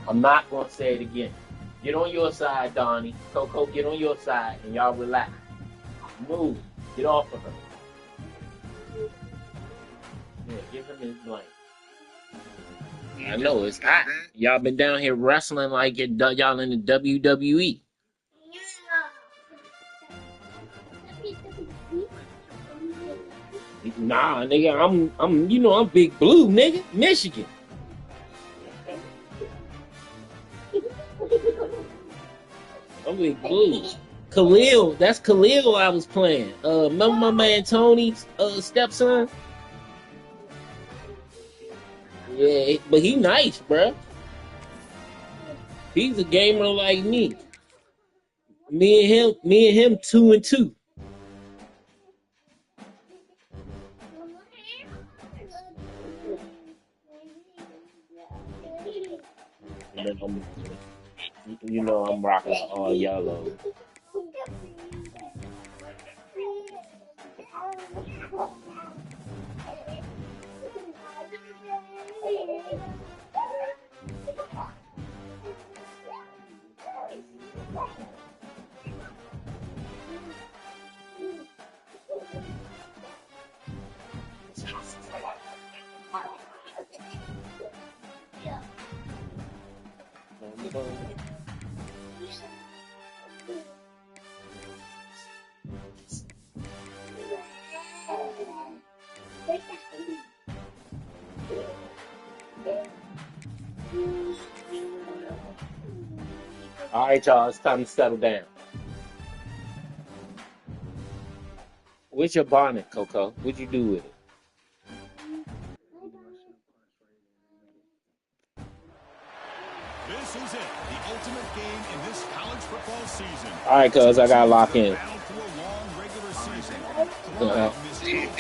I'm not gonna say it again. Get on your side, Donnie. Coco, get on your side, and y'all relax. Move. Get off of her. Yeah, give him his blank. I know it's hot. Y'all been down here wrestling like y'all in the WWE. Nah, nigga, I'm Big Blue, nigga, Michigan. I'm Big Blue. Khalil, that's Khalil I was playing. Remember my man Tony's stepson? Yeah, but he nice, bruh. He's a gamer like me. Me and him 2-2. And then I'm rocking all yellow. All right, y'all, it's time to settle down. Where's your bonnet, Coco? What'd you do with it? This is it, the ultimate game in this college football season. All right, cuz I gotta lock in.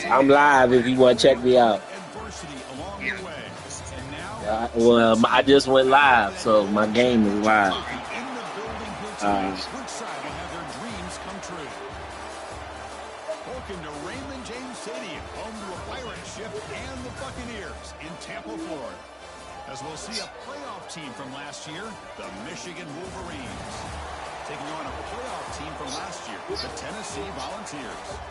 I'm live if you want to check me out. Well, I just went live, so my game is live. Welcome to Raymond James Stadium, home to a pirate ship and the Buccaneers in Tampa, Florida. As we'll see a playoff team from last year, the Michigan Wolverines, taking on a playoff team from last year, the Tennessee Volunteers.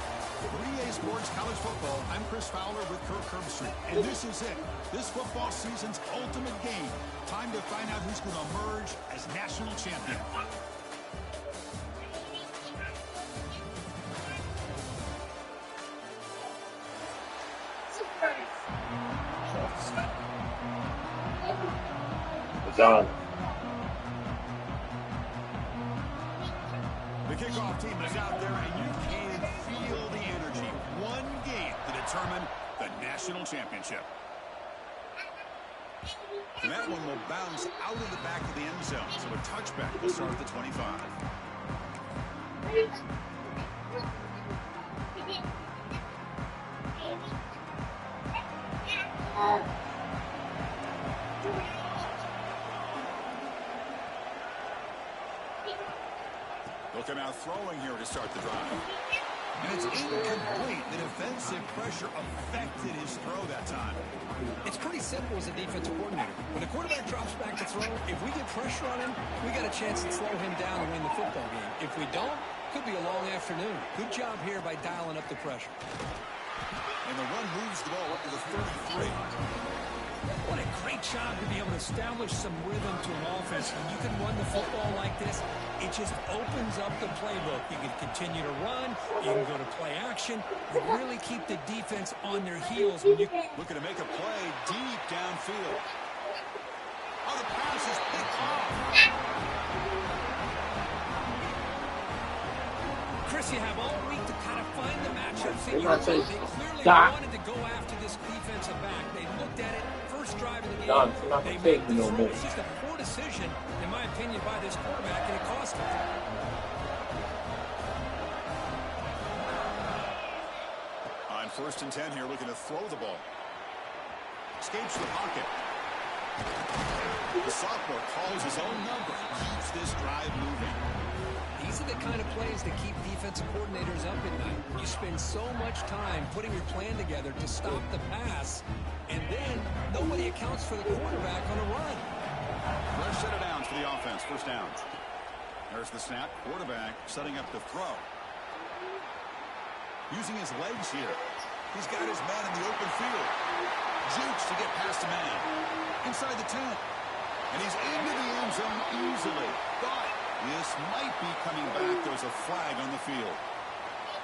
3A Sports College Football, I'm Chris Fowler with Kirk Herbstreit, and this is it, this football season's ultimate game. Time to find out who's going to emerge as national champion. John. The kickoff team is out there, and you can feel the energy. One game to determine the national championship. And that one will bounce out of the back of the end zone, so a touchback will start at the 25. They'll come out throwing here to start the drive. And it's incomplete. The defensive pressure affected his throw that time. It's pretty simple as a defensive coordinator. When the quarterback drops back to throw, if we get pressure on him, we got a chance to slow him down and win the football game. If we don't, could be a long afternoon. Good job here by dialing up the pressure. And the run moves the ball up to the 33. What a great job to be able to establish some rhythm to an offense. When you can run the football like this, it just opens up the playbook. You can continue to run. You can go to play action. You really keep the defense on their heels. When you looking to make a play deep downfield. Oh, the pass is picked off. Chris, you have all week to kind of find the matchups in your way. They clearly wanted to go after this defensive back. They looked at it first drive of the game. They made the throw. It's just a poor decision, in my opinion, by this quarterback, and it cost him. On 1st and 10 here, looking to throw the ball. Escapes the pocket. The sophomore calls his own number and keeps this drive moving. These are the kind of plays that keep defensive coordinators up at night. You spend so much time putting your plan together to stop the pass, and then nobody accounts for the quarterback on a run. set of downs for the offense. First down. There's the snap. Quarterback setting up the throw. Using his legs here. He's got his man in the open field. Jukes to get past the man. Inside the 10. And he's into the end zone easily. But this might be coming back. There's a flag on the field.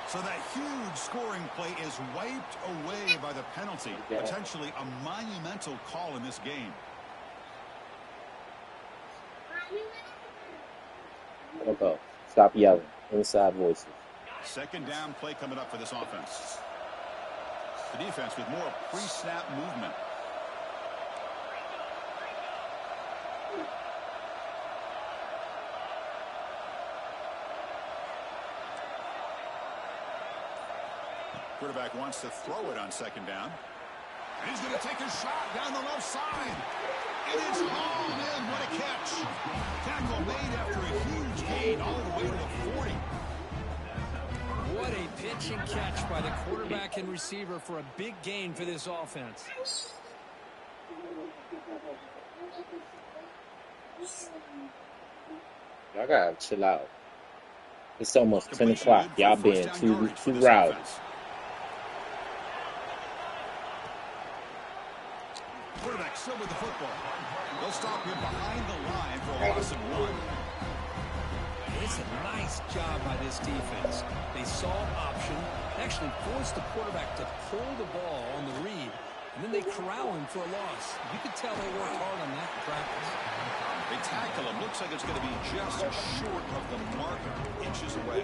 So that huge scoring play is wiped away by the penalty. Potentially a monumental call in this game. Okay. Stop yelling. Inside voices. Second down play coming up for this offense. The defense with more pre-snap movement. Quarterback wants to throw it on second down. And he's going to take a shot down the left side. And it's hauled in. What a catch. Tackle made after a huge gain all the way to the 40. What a pitch and catch by the quarterback and receiver for a big gain for this offense. Y'all gotta chill out. It's almost 10 o'clock. Y'all being too rowdy. Quarterback still with the football. They'll stop him behind the line for a loss of 1. It's a nice job by this defense. They saw an option, actually forced the quarterback to pull the ball on the read, and then they corral him for a loss. You could tell they worked hard on that in practice. They tackle him. Looks like it's going to be just short of the marker, inches away.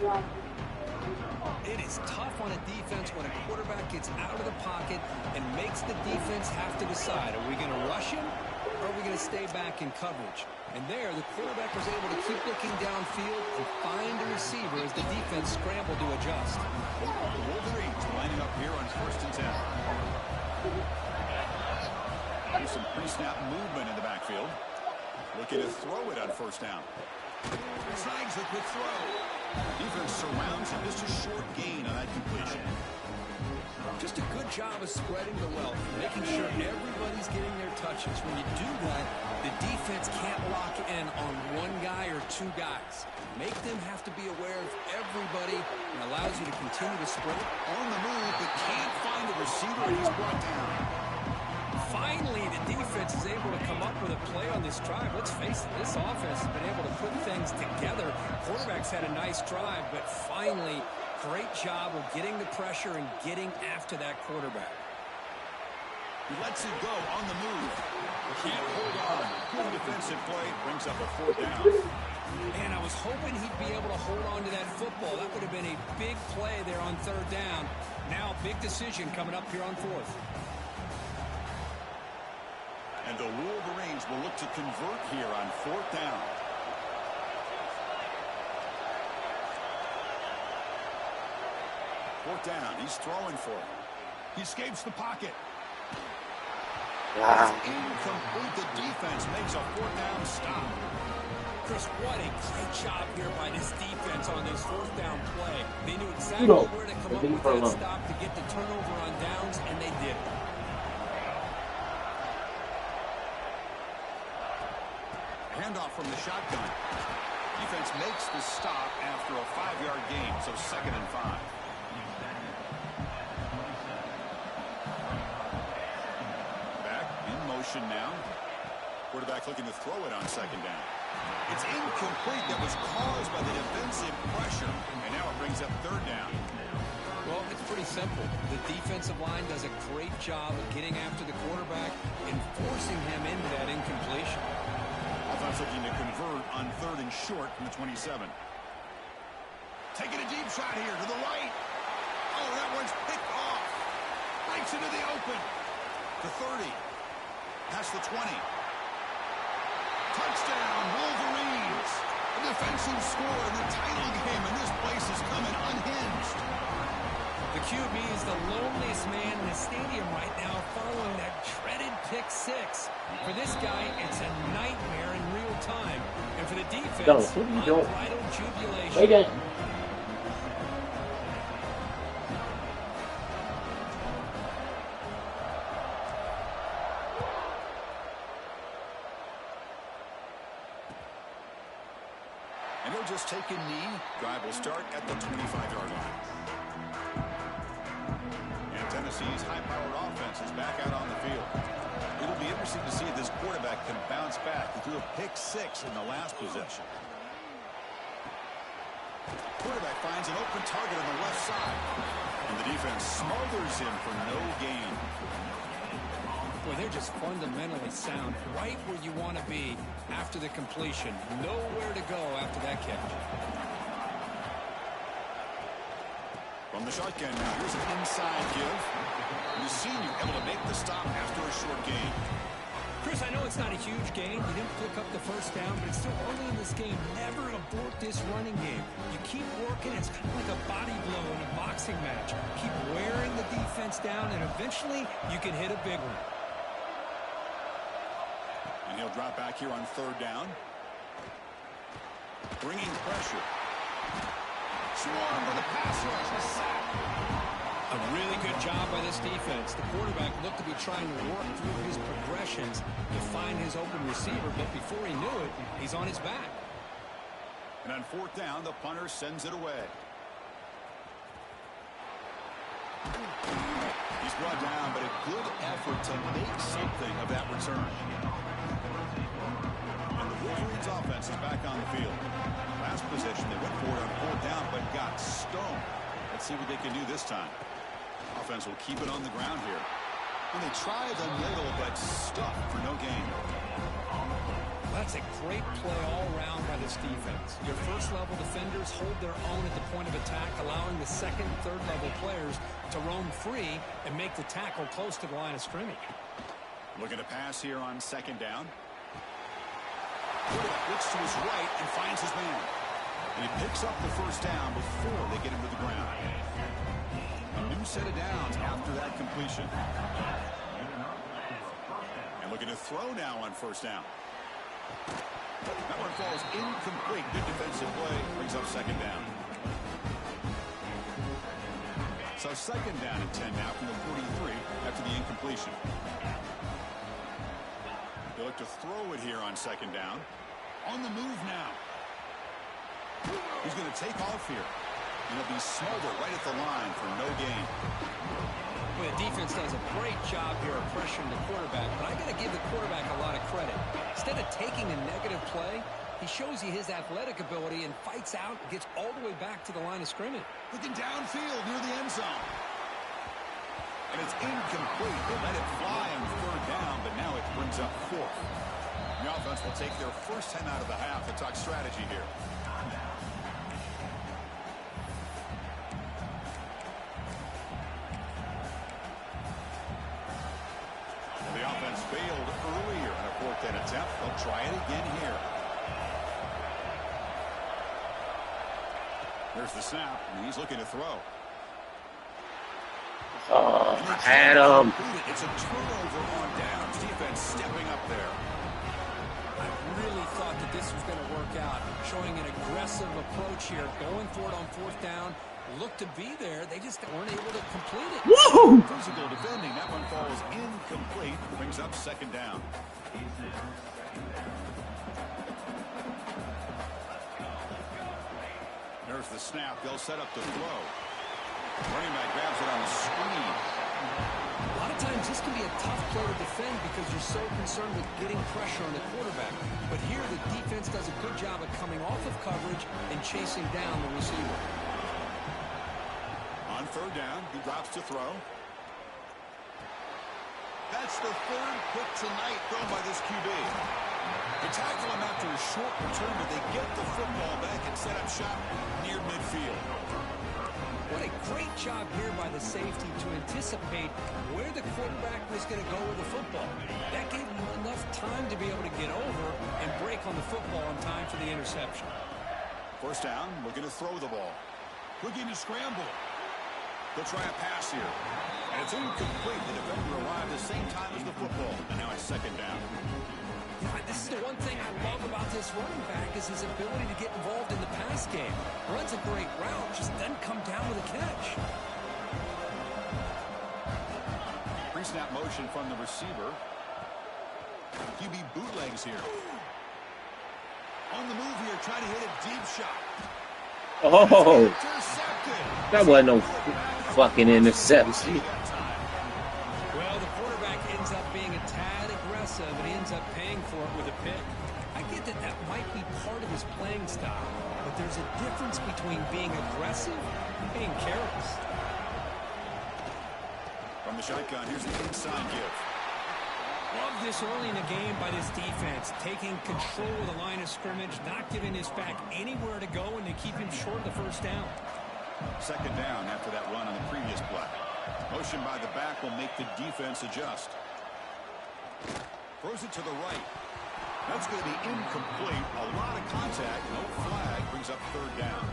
It is tough on a defense when a quarterback gets out of the pocket and makes the defense have to decide, are we going to rush him or are we going to stay back in coverage? And there, the quarterback was able to keep looking downfield and find a receiver as the defense scrambled to adjust. The Wolverines lining up here on 1st and 10. There's some pre-snap movement in the backfield. Looking to throw it on 1st down. Snags a quick throw. Defense surrounds him. Just a short gain on that completion. Just a good job of spreading the wealth, making sure everybody's getting their touches. When you do that, the defense can't lock in on one guy or two guys. Make them have to be aware of everybody and allows you to continue to spread it. On the move, but can't find the receiver, and he's brought down. Finally, the defense is able to come up with a play on this drive. Let's face it, this offense has been able to put things together. Quarterback's had a nice drive, but finally, great job of getting the pressure and getting after that quarterback. He lets it go on the move. Can't hold on. Good defensive play. Brings up a 4th down. Man, I was hoping he'd be able to hold on to that football. That would have been a big play there on 3rd down. Now, big decision coming up here on 4th. And the Wolverines will look to convert here on 4th down. Fourth down. He's throwing for it. He escapes the pocket. It's incomplete. The defense makes a 4th down stop. Chris, what a great job here by this defense on this 4th down play. They knew exactly where to come up with that stop to get the turnover on downs, and they did it. Handoff from the shotgun. Defense makes the stop after a 5-yard gain, so 2nd and 5. Back in motion now. Quarterback looking to throw it on 2nd down. It's incomplete. That was caused by the defensive pressure, and now it brings up 3rd down. Well, it's pretty simple. The defensive line does a great job of getting after the quarterback and forcing him into that incompletion. Offense looking to convert on 3rd and short from the 27. Taking a deep shot here to the right. Oh, that one's picked off. Breaks into the open. To 30. Past the 20. Touchdown, Wolverines. A defensive score in the title game, and this place is coming unhinged. The QB is the loneliest man in the stadium right now following that dreaded pick 6. For this guy, it's a nightmare in real time. And for the defense, unbridled jubilation. Wait a And he'll just take a knee. Drive will start at the 25-yard line. And Tennessee's high-powered offense is back out on the field. It'll be interesting to see if this quarterback can bounce back. He threw a pick-6 in the last possession. Quarterback finds an open target on the left side. And the defense smothers him for no gain. Boy, they're just fundamentally sound, right where you want to be after the completion. Nowhere to go after that catch. From the shotgun now, here's an inside give. And the senior able to make the stop after a short gain. Chris, I know it's not a huge gain. You didn't pick up the first down, but it's still early in this game. Never abort this running game. You keep working. It's kind of like a body blow in a boxing match. Keep wearing the defense down, and eventually you can hit a big one. And he'll drop back here on third down. Bringing pressure. Swarm with a pass rush. A sack. A really good job by this defense. The quarterback looked to be trying to work through his progressions to find his open receiver, but before he knew it, he's on his back. And on fourth down, the punter sends it away. He's brought down, but a good effort to make something of that return. And the Wolverines offense is back on the field. Last possession, they went for it on fourth down, but got stoned. Let's see what they can do this time. Offense will keep it on the ground here. And they try the middle, but stuffed for no gain. That's a great play all around by this defense. Your first-level defenders hold their own at the point of attack, allowing the second and third-level players to roam free and make the tackle close to the line of scrimmage. Looking to pass here on second down. Quarterback looks to his right and finds his man. And he picks up the first down before they get him to the ground. A new set of downs after that completion. And looking to throw now on first down. That one falls incomplete. Good defensive play. Brings up second down. So second down and 10 now from the 43 after the incompletion. They look to throw it here on second down. On the move now. He's going to take off here. And he'll be smothered right at the line for no gain. Well, the defense does a great job here of pressuring the quarterback, but I got to give the quarterback a lot of credit. Instead of taking a negative play, he shows you his athletic ability and fights out, gets all the way back to the line of scrimmage. Looking downfield near the end zone. And it's incomplete. They let it fly on third down, but now it brings up fourth. The offense will take their first 10 out of the half to talk strategy here. The offense failed earlier in a fourth down attempt. They'll try it again here. There's the snap, and he's looking to throw. Oh, I had him. It's a turnover on downs. Defense stepping up there. I really thought that this was going to work out, showing an aggressive approach here, going for it on fourth down. Looked to be there. They just weren't able to complete it. Woo! Physical defending. That one falls incomplete. Brings up second down. There's the snap. They'll set up the throw. Running back grabs it on the screen. A lot of times this can be a tough play to defend because you're so concerned with getting pressure on the quarterback. But here the defense does a good job of coming off of coverage and chasing down the receiver. On third down, he drops to throw. That's the third pick tonight thrown by this QB. They tackle him after a short return, but they get the football back and set up shop near midfield. What a great job here by the safety to anticipate where the quarterback was going to go with the football. That gave him enough time to be able to get over and break on the football in time for the interception. First down, looking to throw the ball. Looking to scramble. They'll try a pass here. And it's incomplete. The defender arrived the same time as the football. And now it's second down. Yeah, this is the one thing I love about this running back is his ability to get involved in the pass game. Runs a great route, just doesn't come down with a catch. Pre-snap motion from the receiver. QB bootlegs here. On the move here, trying to hit a deep shot. Oh, that wasn't no fucking interception. Well, the quarterback ends up being a tad aggressive, and he ends up paying for it with a pick. I get that that might be part of his playing style, but there's a difference between being aggressive and being careless. From the shotgun, here's an inside give. Love this early in the game by this defense, taking control of the line of scrimmage, not giving his back anywhere to go, and they keep him short of the first down. Second down after that run on the previous play. Motion by the back will make the defense adjust. Throws it to the right. That's going to be incomplete. A lot of contact. No flag. Brings up third down.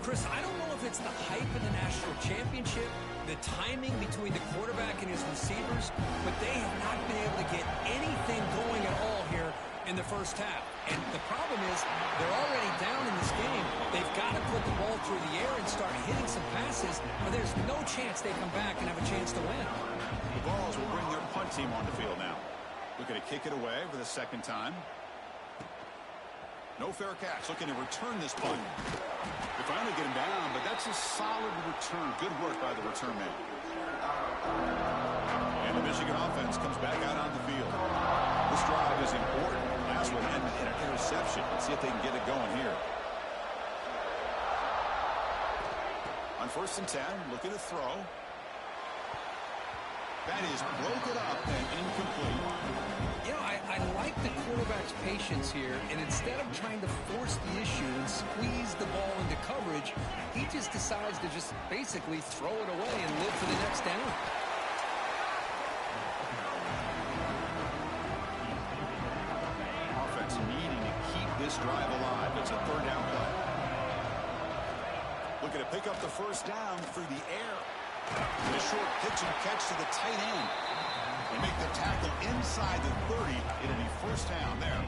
Chris, I don't know if it's the hype of the national championship, the timing between the quarterback and his receivers, but they have not been able to get anything going at all here in the first half. And the problem is they're already down in this game. They've got to put the ball through the air and start hitting some passes, or there's no chance they come back and have a chance to win. The Vols will bring their punt team on the field now. Looking to kick it away for the second time. No fair catch. Looking to return this punt. They finally get him down, but that's a solid return. Good work by the return man. And the Michigan offense comes back out on the field. This drive is important. Last one ended in an interception. Let's see if they can get it going here. On 1st and 10, looking to throw. That is broken up and incomplete. You know, I like the quarterback's patience here, and instead of trying to force the issue and squeeze the ball into coverage, he just decides to just basically throw it away and live for the next down. Offense needing to keep this drive alive. It's a third down play. Looking to pick up the first down through the air. And a short pitch and catch to the tight end. They make the tackle inside the 30. It'll be first down there.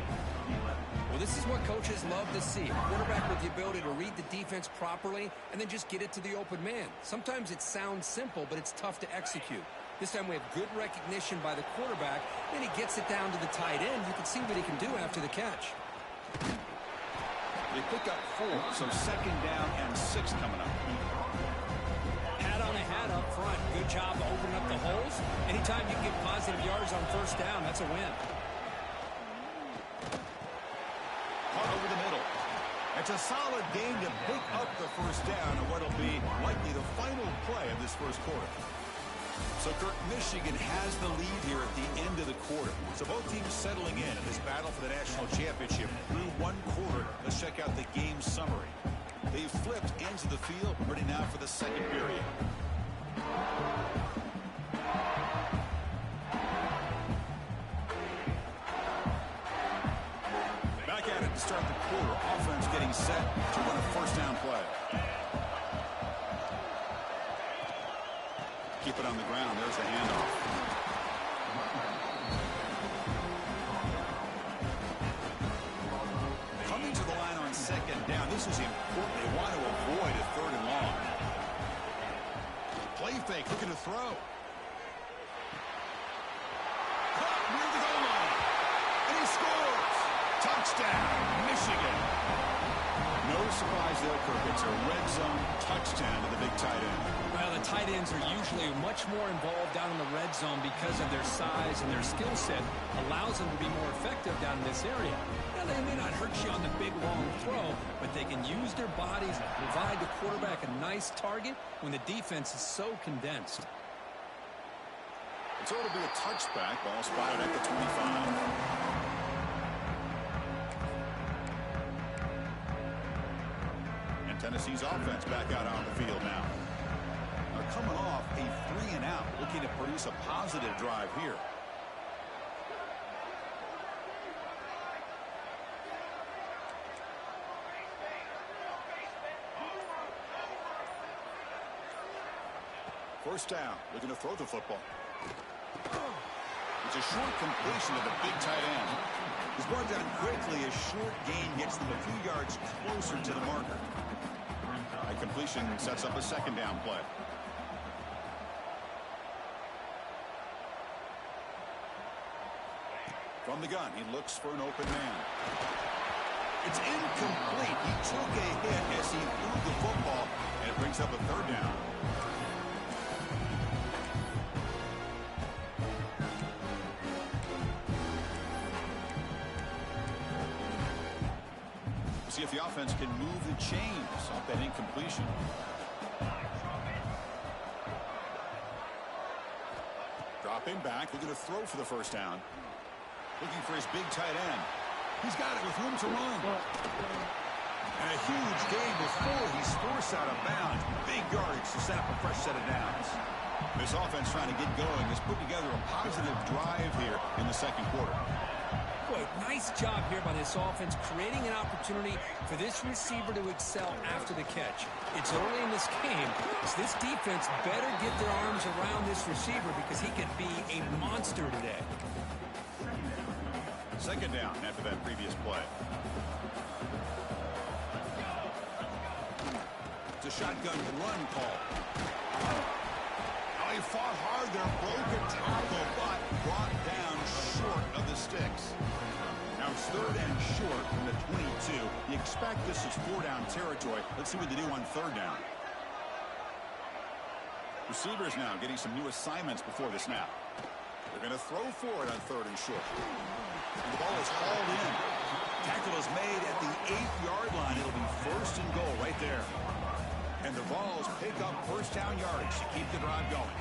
Well, this is what coaches love to see. A quarterback with the ability to read the defense properly and then just get it to the open man. Sometimes it sounds simple, but it's tough to execute. This time we have good recognition by the quarterback. Then he gets it down to the tight end. You can see what he can do after the catch. They pick up 4, so second down and 6 coming up. Hat on a hat up front. Good job opening up the holes. Anytime you can get positive yards on first down, that's a win. Caught over the middle. It's a solid game to pick up the first down on what will be likely the final play of this first quarter. So, Kirk, Michigan has the lead here at the end of the quarter. So both teams settling in this battle for the national championship through one quarter. Let's check out the game summary. They've flipped ends of the field, ready now for the second period. Back at it to start the quarter. Offense getting set to run a first down play. Keep it on the ground. There's the handoff. Coming to the line on second down. This is important. They want to avoid a third and long. Play fake. Looking to throw. Caught near the goal line. And he scores. Touchdown, Michigan. No surprise there, Kirk. It's a red zone touchdown to the big tight end. Well, the tight ends are usually much more involved down in the red zone because of their size and their skill set allows them to be more effective down in this area. Now, they may not hurt you on the big, long throw, but they can use their bodies to provide the quarterback a nice target when the defense is so condensed. So it'll be a touchback. Ball spotted at the 25. Tennessee's offense back out on the field now. They're coming off a 3-and-out, looking to produce a positive drive here. First down, looking to throw the football. It's a short completion of the big tight end. He's brought down quickly. A short gain gets them a few yards closer to the marker. A completion sets up a second down play. From the gun, he looks for an open man. It's incomplete. He took a hit as he threw the football, and it brings up a third down. See if the offense can move the chains off that incompletion. Dropping back, looking to throw for the first down. Looking for his big tight end. He's got it with room to run. And a huge gain before he's forced out of bounds. Big yardage to set up a fresh set of downs. This offense trying to get going has put together a positive drive here in the second quarter. Boy, nice job here by this offense, creating an opportunity for this receiver to excel after the catch. It's early in this game, so this defense better get their arms around this receiver because he could be a monster today. Second down after that previous play. It's a shotgun run call. Oh, he fought hard there, broke a tackle, but brought down short of the sticks. Now it's third and short from the 22. You expect this is four-down territory. Let's see what they do on third down. Receivers now getting some new assignments before the snap. They're going to throw for it on third and short. And the ball is hauled in. Tackle is made at the 8-yard line. It'll be first and goal right there. And the Vols pick up first down yardage to keep the drive going.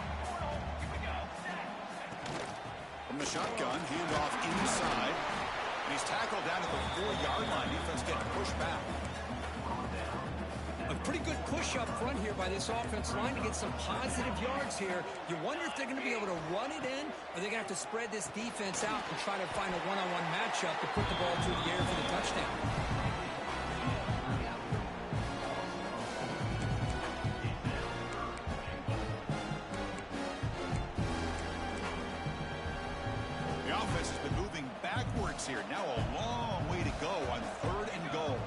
From the shotgun, handoff inside. And he's tackled down at the 4-yard line. Defense getting pushed back. A pretty good push up front here by this offense line to get some positive yards here. You wonder if they're going to be able to run it in, or they're going to have to spread this defense out and try to find a one-on-one matchup to put the ball through the air for the touchdown. The offense has been moving backwards here. Now a long way to go on third and goal.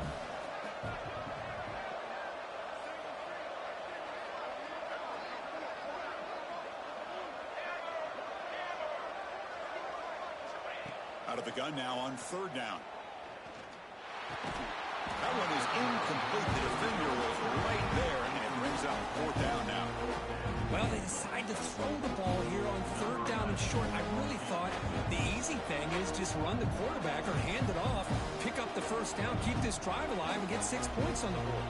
Out of the gun now on third down. That one is incomplete. The defender was right there, and it brings up fourth down now. Well, they decide to throw the ball here on third down and short. I really thought the easy thing is just run the quarterback or hand it off, pick up the first down, keep this drive alive, and get 6 points on the board.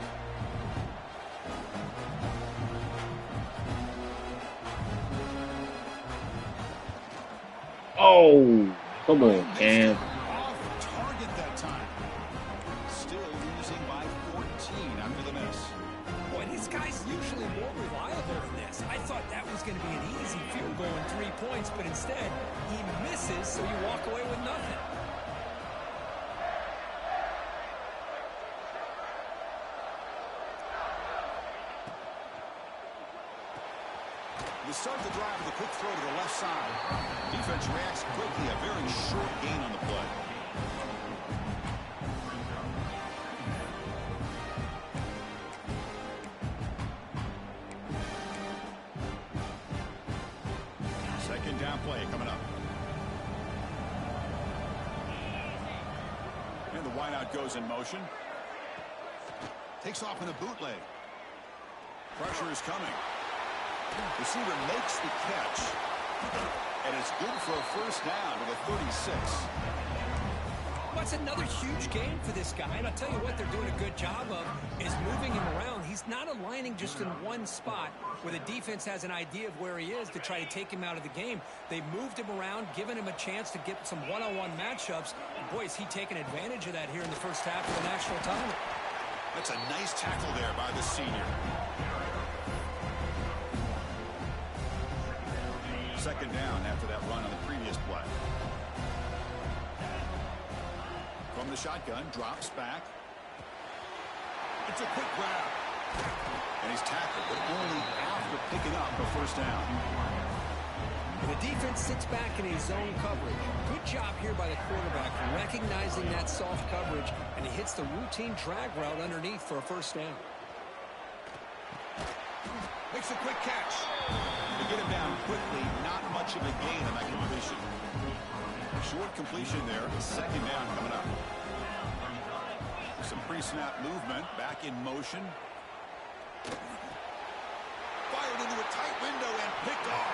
Oh, come on, Cam. Off target that time. Still losing by 14 after the miss. Boy, this guy's usually more reliable than this. I thought that was going to be an easy field goal and 3 points, but instead, he misses, so you walk away with nothing. You start the drive with a quick throw to the left side. Defense reacts quickly, a very short gain on the play. Second down play coming up. And the wideout goes in motion. Takes off in a bootleg. Pressure is coming. Receiver makes the catch, and it's good for a first down with a 36. That's another huge game for this guy, and I'll tell you what they're doing a good job of is moving him around. He's not aligning just in one spot where the defense has an idea of where he is to try to take him out of the game. They moved him around, given him a chance to get some one-on-one matchups. And boy, is he taking advantage of that here in the first half of the national title. That's a nice tackle there by the senior. Second down after that run on the previous play. From the shotgun, drops back. It's a quick grab. And he's tackled, but only after picking up a first down. The defense sits back in a zone coverage. Good job here by the quarterback, recognizing that soft coverage, and he hits the routine drag route underneath for a first down. Makes a quick catch. They get him down quickly. Not much of a gain on that completion. Short completion there. Second down coming up. pre-snap movement. Back in motion. Fired into a tight window and picked off.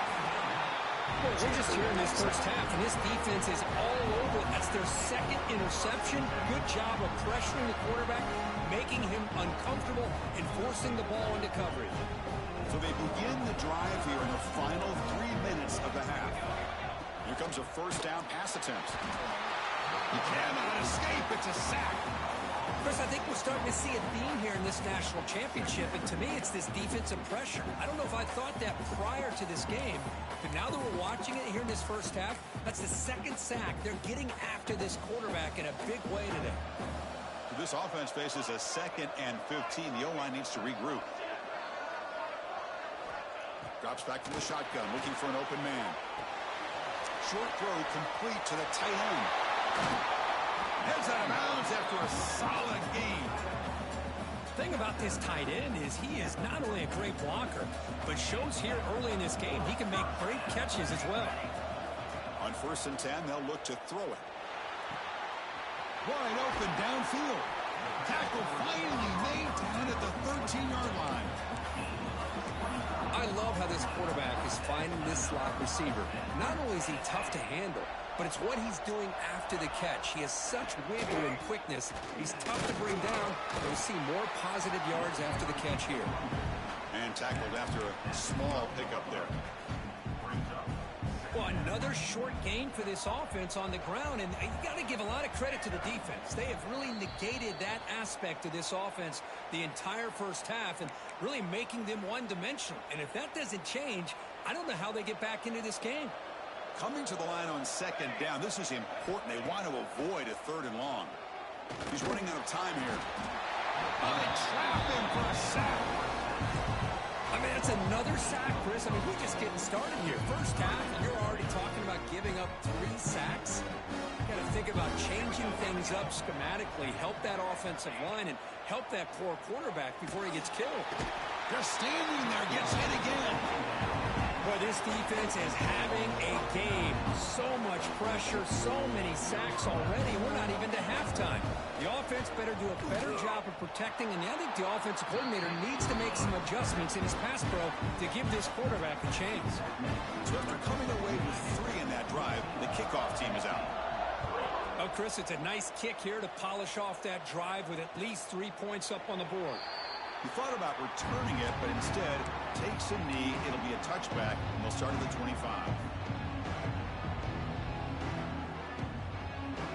Well, we're just here in this first half, and this defense is all over. That's their second interception. Good job of pressuring the quarterback, making him uncomfortable, and forcing the ball into coverage. So they begin the drive here in the final 3 minutes of the half. Here comes a first down pass attempt. He cannot escape. It's a sack. Chris, I think we're starting to see a theme here in this national championship, and to me, it's this defensive pressure. I don't know if I thought that prior to this game, but now that we're watching it here in this first half, that's the second sack. They're getting after this quarterback in a big way today. This offense faces a 2nd and 15. The O-line needs to regroup. Drops back from the shotgun, looking for an open man. Short throw complete to the tight end. Heads out of bounds after a solid gain. The thing about this tight end is he is not only a great blocker, but shows here early in this game he can make great catches as well. On 1st and 10, they'll look to throw it. Wide open downfield. Tackle finally made down at the 13-yard line. I love how this quarterback is finding this slot receiver. Not only is he tough to handle, but it's what he's doing after the catch. He has such wiggle and quickness. He's tough to bring down. We'll see more positive yards after the catch here. And tackled after a small pickup there. Well, another short gain for this offense on the ground, and you got to give a lot of credit to the defense. They have really negated that aspect of this offense the entire first half and really making them one-dimensional. And if that doesn't change, I don't know how they get back into this game. Coming to the line on 2nd down, this is important. They want to avoid a 3rd and long. He's running out of time here. Oh, they trap him for a sack. I mean, it's another sack, Chris. I mean, we're just getting started here. First half, and you're already talking about giving up 3 sacks. You got to think about changing things up schematically, help that offensive line, and help that poor quarterback before he gets killed. Just standing there, gets hit again. Boy, this defense is having a game. So much pressure, so many sacks already. We're not even to halftime. The offense better do a better job of protecting, and I think the offensive coordinator needs to make some adjustments in his pass pro to give this quarterback a chance. So after coming away with 3 in that drive, the kickoff team is out. Oh, Chris, it's a nice kick here to polish off that drive with at least 3 points up on the board. He thought about returning it, but instead takes a knee. It'll be a touchback, and they'll start at the 25.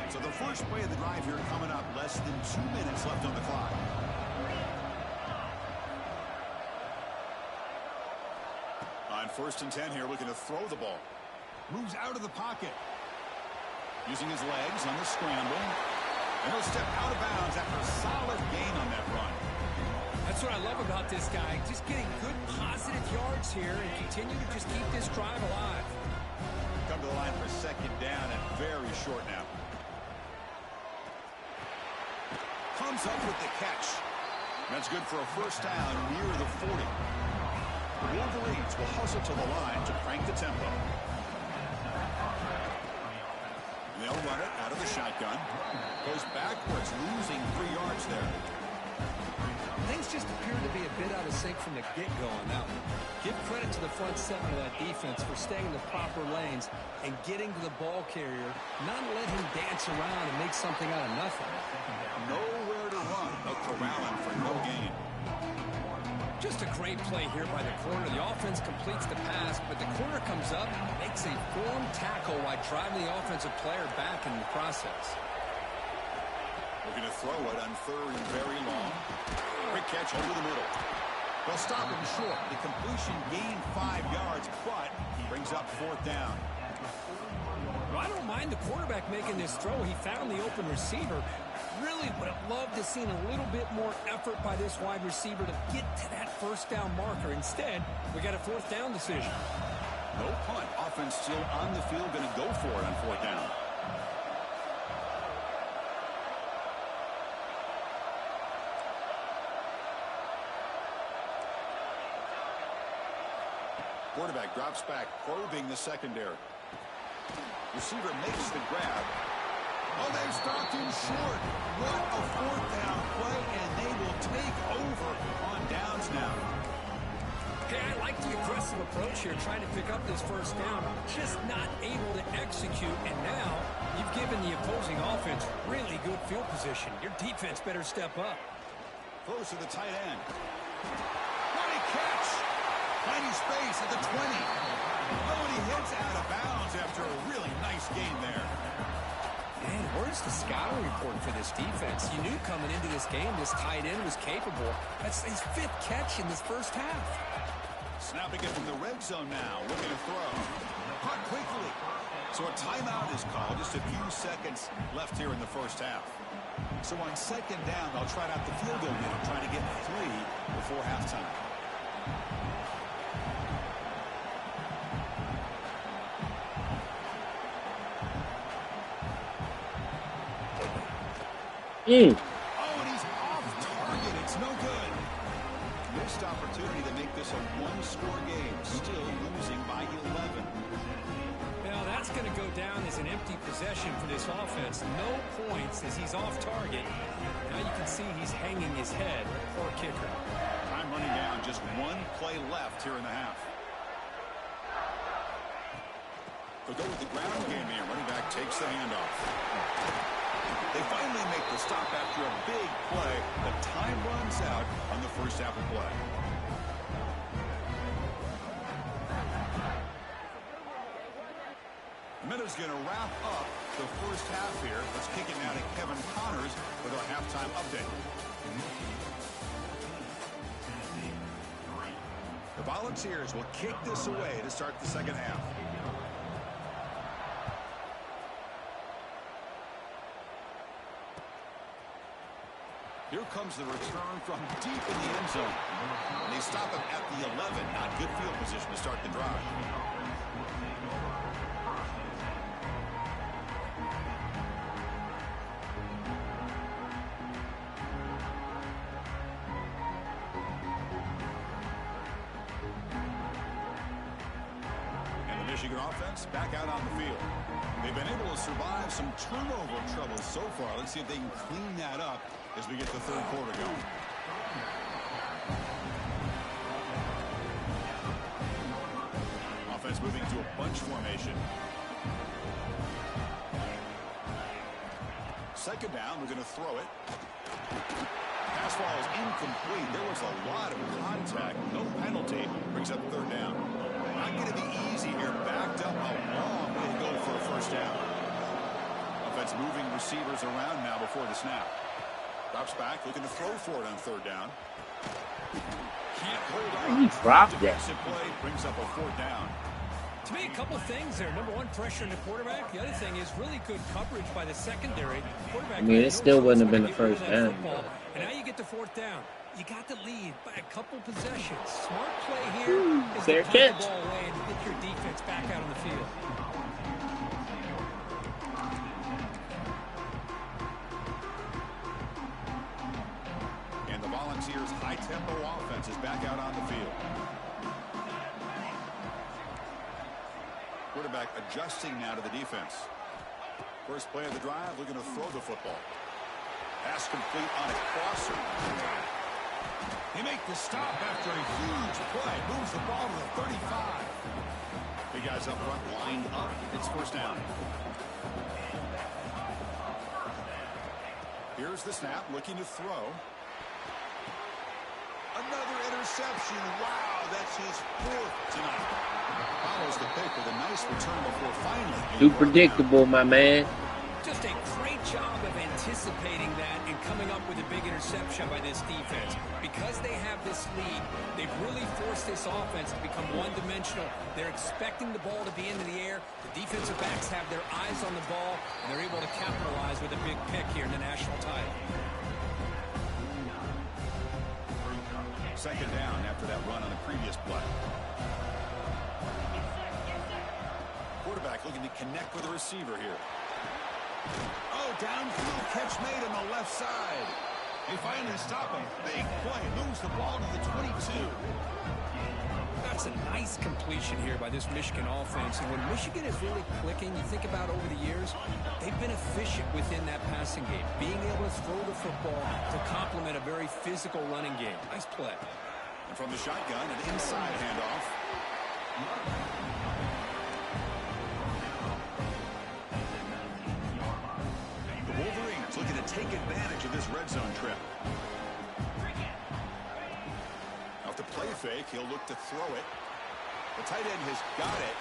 So the first play of the drive here coming up. Less than 2 minutes left on the clock. On 1st and 10 here, looking to throw the ball. Moves out of the pocket. Using his legs on the scramble. And he'll step out of bounds after a solid gain on that run. That's what I love about this guy. Just getting good positive yards here and continue to just keep this drive alive. Come to the line for 2nd down and very short now. Comes up with the catch. That's good for a first down near the 40. The Wolverines will hustle to the line to crank the tempo. They'll run it out of the shotgun. Goes backwards, losing 3 yards there. Things just appear to be a bit out of sync from the get-go on that one. Give credit to the front 7 of that defense for staying in the proper lanes and getting to the ball carrier, not let him dance around and make something out of nothing. Nowhere to run, but corralling for no gain. Just a great play here by the corner. The offense completes the pass, but the corner comes up, makes a firm tackle while driving the offensive player back in the process. Looking to throw it on 3rd and very long. Quick catch over the middle. They'll stop him short. The completion gained 5 yards, but he brings up 4th down. Well, I don't mind the quarterback making this throw. He found the open receiver. Really would have loved to see a little bit more effort by this wide receiver to get to that first down marker. Instead, we got a 4th down decision. No punt. Offense still on the field, going to go for it on 4th down. Quarterback drops back, probing the secondary. Receiver makes the grab. Oh, they've stopped him short. What a fourth down play, and they will take over on downs now. Hey, I like the aggressive approach here, trying to pick up this first down, just not able to execute, and now you've given the opposing offense really good field position. Your defense better step up. Throws to the tight end. What a catch! Finding space at the 20. Oh, and he hits out of bounds after a really nice gain there. Man, where's the scouting report for this defense? You knew coming into this game this tight end was capable. That's his 5th catch in this first half. Snapping it from the red zone now, looking to throw. Caught quickly. So a timeout is called. Just a few seconds left here in the first half. So on second down, they'll try out the field goal unit, trying to get 3 before halftime. Oh, and he's off target. It's no good. Missed opportunity to make this a one-score game. Still losing by 11. Well, that's going to go down as an empty possession for this offense. No points as he's off target. Now you can see he's hanging his head. Poor kicker. Time running down. Just one play left here in the half. They'll go with the ground game here. Running back takes the handoff. They finally make the stop after a big play. The time runs out on the first half of play. Minutes going to wrap up the first half here. Let's kick it now to Kevin Connors with our halftime update. The Volunteers will kick this away to start the second half. Here comes the return from deep in the end zone. And they stop him at the 11. Not good field position to start the drive. And the Michigan offense back out on the field. They've been able to survive some turnover trouble so far. Let's see if they can clean that up as we get the third quarter going. Offense moving to a bunch formation. Second down, we're going to throw it. Pass ball is incomplete. There was a lot of contact. No penalty. Brings up third down. Not going to be easy here. Backed up a long way to go for a first down. Offense moving receivers around now before the snap. Drops back, looking to throw for it on third down. Can't hold on. He dropped it. Defensive play brings up a fourth down. To me, a couple things there. Number one, pressure on the quarterback. The other thing is really good coverage by the secondary. Quarterback, I mean, it still wouldn't have been the first down. And now you get the fourth down. You got the lead by a couple possessions. Smart play here is Fair to catch. put the ball away and get your defense back out on the field. And the Volunteers' high-tempo offense is back out on the field. Quarterback adjusting now to the defense. First play of the drive, looking to throw the football. Pass complete on a crosser. He makes the stop after a huge play. Moves the ball to the 35. Big guys up front lined up. It's first down. Here's the snap, looking to throw. Another interception. Wow, that's his 4th tonight. Follows the pick with a nice return before finally. Too predictable, my man. Just a great job of anticipating that and coming up with a big interception by this defense. Because they have this lead, they've really forced this offense to become one-dimensional. They're expecting the ball to be into the air. The defensive backs have their eyes on the ball, and they're able to capitalize with a big pick here in the national title. Second down after that run on the previous play. Quarterback looking to connect with the receiver here. Oh, downfield catch made on the left side. They finally stop him. Big play. Moves the ball to the 22. That's a nice completion here by this Michigan offense. And when Michigan is really clicking, you think about over the years, they've been efficient within that passing game, being able to throw the football to complement a very physical running game. Nice play. And from the shotgun, an inside handoff. The Wolverines looking to take advantage of this red zone trip. Off the play fake, he'll look to throw it. The tight end has got it.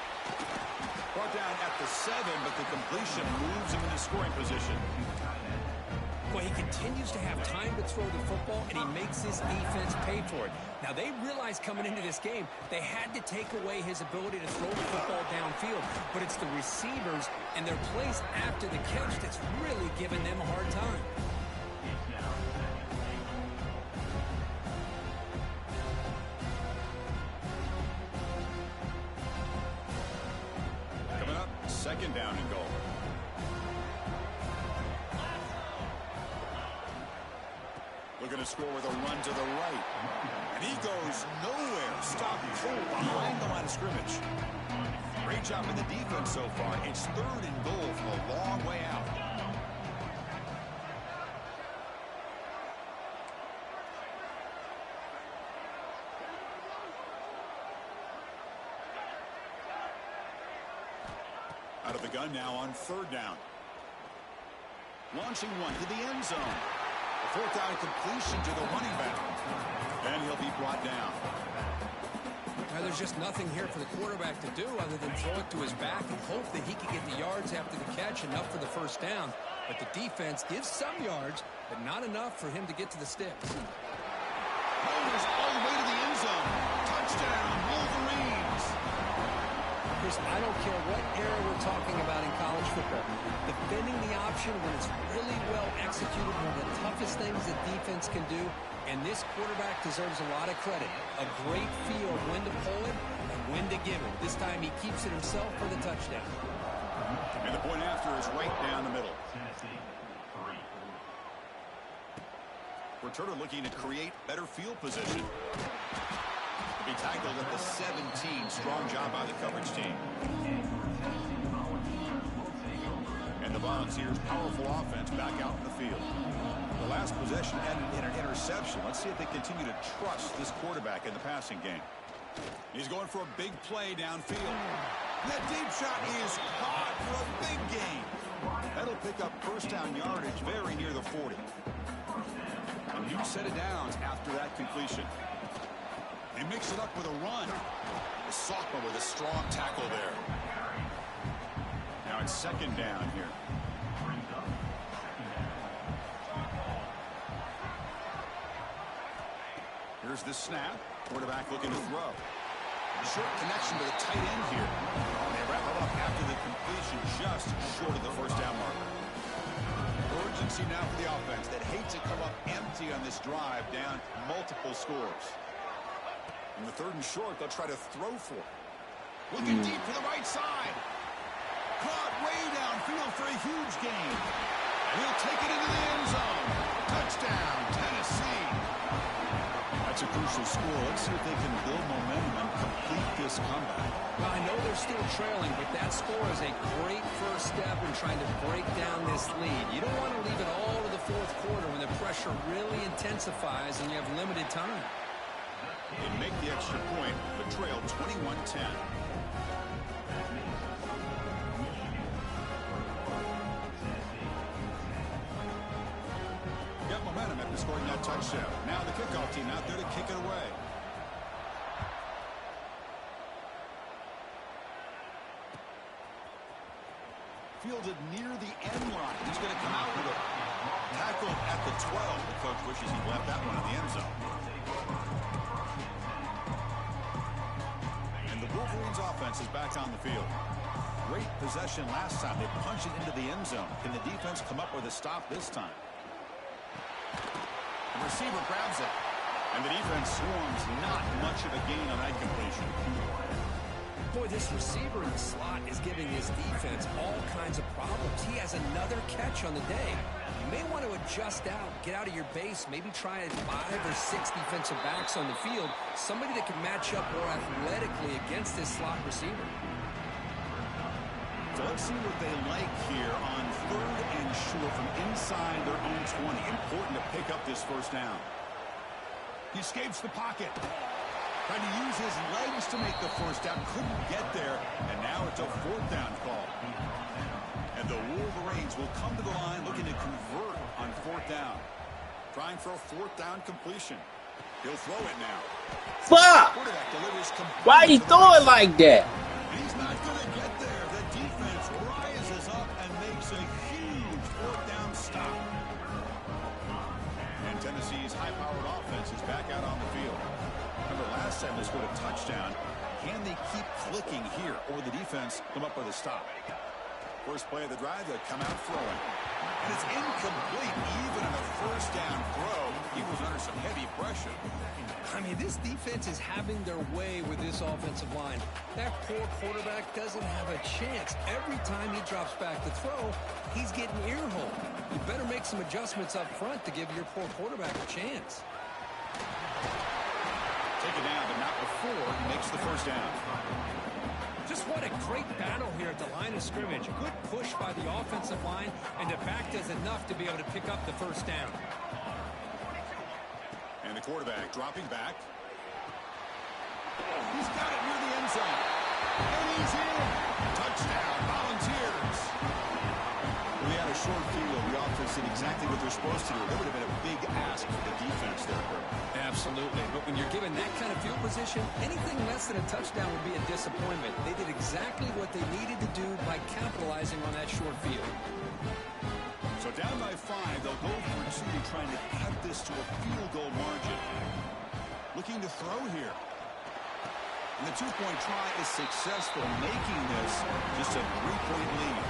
Brought down at the 7, but the completion moves him into scoring position. Well, he continues to have time to throw the football, and he makes his defense pay for it. Now, they realized coming into this game, they had to take away his ability to throw the football downfield. But it's the receivers and their plays after the catch that's really giving them a hard time. Coming up, second down and goal. Looking to score with a run to the right. And he goes nowhere. Stopped cold behind the line of scrimmage. Great job in the defense so far. It's third and goal from a long way out. Out of the gun now on third down. Launching one to the end zone. A fourth down completion to the running back. And he'll be brought down. Now, there's just nothing here for the quarterback to do other than throw it to his back and hope that he can get the yards after the catch, enough for the first down. But the defense gives some yards, but not enough for him to get to the sticks. Boulders all the way to the end zone. Touchdown, Wolverines. Chris, I don't care what era we're talking about in college football. Defending the option when it's really well executed, one of the toughest things that defense can do, and this quarterback deserves a lot of credit. A great feel of when to pull it and when to give it. This time he keeps it himself for the touchdown. And the point after is right down the middle. Returner looking to create better field position. Be tackled at the 17. Strong job by the coverage team. And the Volunteers' powerful offense back out in the field. The last possession ended in an interception. Let's see if they continue to trust this quarterback in the passing game. He's going for a big play downfield. That deep shot is caught for a big gain. That'll pick up first down yardage very near the 40. A new set of downs after that completion. They mix it up with a run. The sophomore with a strong tackle there. Now it's second down here. Here's the snap. Quarterback looking to throw. Short connection to the tight end here. They wrap it up after the completion, just short of the first down marker. Urgency now for the offense that hate to come up empty on this drive, down multiple scores. In the third and short, they'll try to throw for it. Looking deep for the right side. Caught way downfield for a huge gain. And he'll take it into the end zone. Touchdown, Tennessee. That's a crucial score. Let's see if they can build momentum and complete this comeback. Well, I know they're still trailing, but that score is a great first step in trying to break down this lead. You don't want to leave it all to the fourth quarter when the pressure really intensifies and you have limited time. They make the extra point, but trail 21-10. Got momentum after scoring that touchdown. Now the kickoff team out there to kick it away. Fielded near the end line. He's going to come out with it. Tackled at the 12. The coach wishes he left that one in the end zone. And the Wolverines offense is back on the field. Great possession last time. They punched it into the end zone. Can the defense come up with a stop this time? The receiver grabs it. And the defense swarms. Not much of a gain on that completion. Boy, this receiver in the slot is giving his defense all kinds of problems. He has another catch on the day. You may want to adjust out, get out of your base, maybe try 5 or 6 defensive backs on the field, somebody that can match up more athletically against this slot receiver. So let's see what they like here on 3rd and short from inside their own 20. Important to pick up this first down. He escapes the pocket. Trying to use his legs to make the first down. Couldn't get there. And now it's a 4th down call. And the Wolverines will come to the line looking to convert on 4th down. Trying for a 4th down completion. He'll throw it now. Fuck! Why he throw it like that? He's not going to get there. The defense rises up and makes a huge 4th down stop. And Tennessee's high-powered offense is back out on the field. Remember, last time they scored a touchdown. Can they keep clicking here, or the defense come up with a stop? First play of the drive, they come out throwing. And it's incomplete. Even on a 1st down throw, he was under some heavy pressure. I mean, this defense is having their way with this offensive line. That poor quarterback doesn't have a chance. Every time he drops back to throw, he's getting ear-holed. You better make some adjustments up front to give your poor quarterback a chance. Take it down, but not before he makes the first down. Just what a great battle here at the line of scrimmage. Good push by the offensive line, and the back does enough to be able to pick up the first down. And the quarterback dropping back. He's got it near the end zone. And he's in. Touchdown, Volunteers. We had a short field. The offense did exactly what they're supposed to do. That would have been a big ask for the defense there. Absolutely. But when you're given that kind of field position, anything less than a touchdown would be a disappointment. They did exactly what they needed to do by capitalizing on that short field. So down by 5, they'll go for 2, trying to cut this to a field goal margin. Looking to throw here. And the 2-point try is successful, making this just a 3-point lead.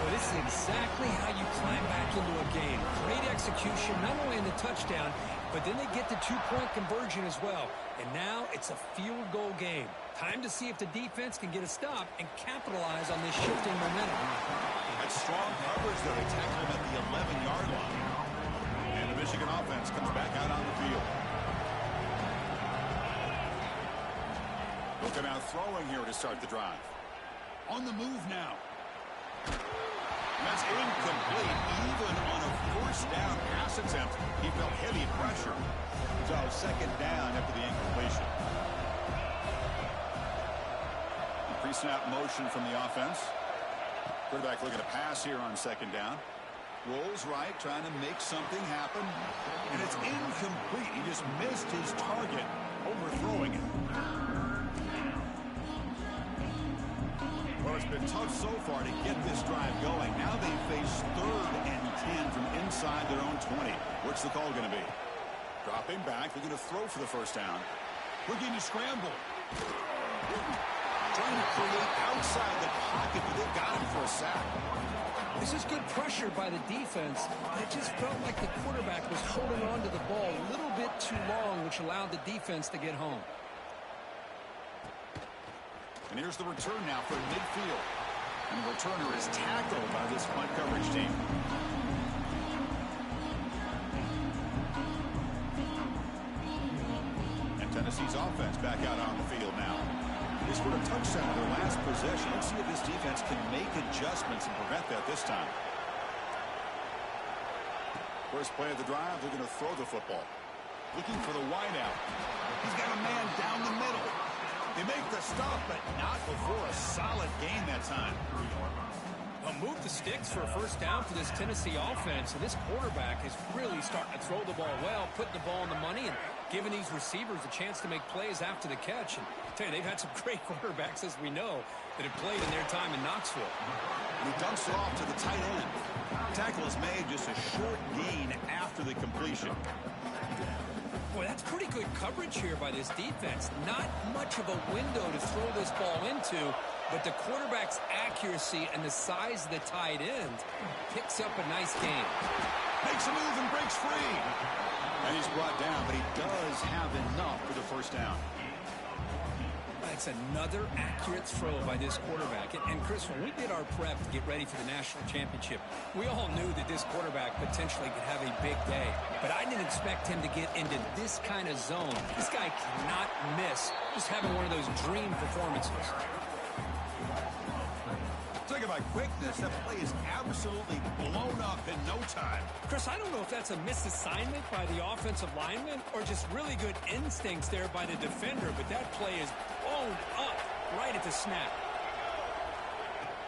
Well, this is exactly how you climb back into a game. Great execution, not only in the touchdown, but then they get the 2-point conversion as well. And now it's a field goal game. Time to see if the defense can get a stop and capitalize on this shifting momentum. That's strong coverage, though. They tackle him at the 11-yard line. And the Michigan offense comes back out on the field. They'll come out throwing here to start the drive. On the move now. That's incomplete. Even on a 1st down pass attempt, he felt heavy pressure. So 2nd down after the incompletion. Pre-snap motion from the offense. Quarterback looking to pass here on 2nd down. Rolls right, trying to make something happen. And it's incomplete. He just missed his target, overthrowing it. Well, it's been tough so far to get this drive going. Now they face 3rd and 10 from inside their own 20. What's the call going to be? Dropping back. They're going to throw for the 1st down. Looking to scramble. Trying to create outside the pocket, but they've got him for a sack. This is good pressure by the defense. It just felt like the quarterback was holding on to the ball a little bit too long, which allowed the defense to get home. And here's the return now for midfield. And the returner is tackled by this punt coverage team. And Tennessee's offense back out on the field now. They scored a touchdown on their last possession. Let's see if this defense can make adjustments and prevent that this time. First play of the drive, they're going to throw the football. Looking for the wideout. He's got a man down the middle. They make the stop, but not before a solid gain that time. Move the sticks for a 1st down for this Tennessee offense. And this quarterback is really starting to throw the ball well, putting the ball on the money, and giving these receivers a chance to make plays after the catch. And I tell you, they've had some great quarterbacks, as we know, that have played in their time in Knoxville. And he dumps it off to the tight end. Tackle is made, just a short gain after the completion. Boy, that's pretty good coverage here by this defense. Not much of a window to throw this ball into, but the quarterback's accuracy and the size of the tight end picks up a nice gain. Makes a move and breaks free. And he's brought down, but he does have enough for the 1st down. It's That's another accurate throw by this quarterback. And Chris, when we did our prep to get ready for the national championship, we all knew that this quarterback potentially could have a big day. But I didn't expect him to get into this kind of zone. This guy cannot miss just having one of those dream performances. Talk about quickness, that play is absolutely blown up in no time. Chris, I don't know if that's a misassignment by the offensive lineman or just really good instincts there by the defender, but that play is blown up right at the snap.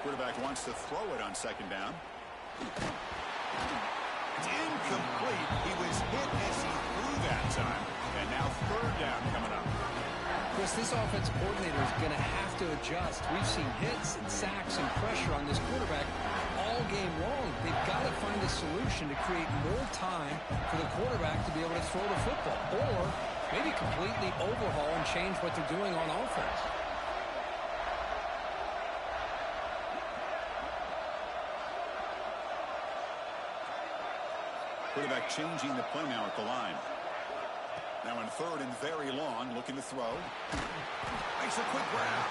Quarterback wants to throw it on second down. It's incomplete. He was hit as he threw that time. And now third down coming up. Chris, this offensive coordinator is going to have to adjust. We've seen hits and sacks and pressure on this quarterback all game long. They've got to find a solution to create more time for the quarterback to be able to throw the football, or maybe completely overhaul and change what they're doing on offense. Quarterback changing the play now at the line. Now in third and very long, looking to throw. Makes a quick grab.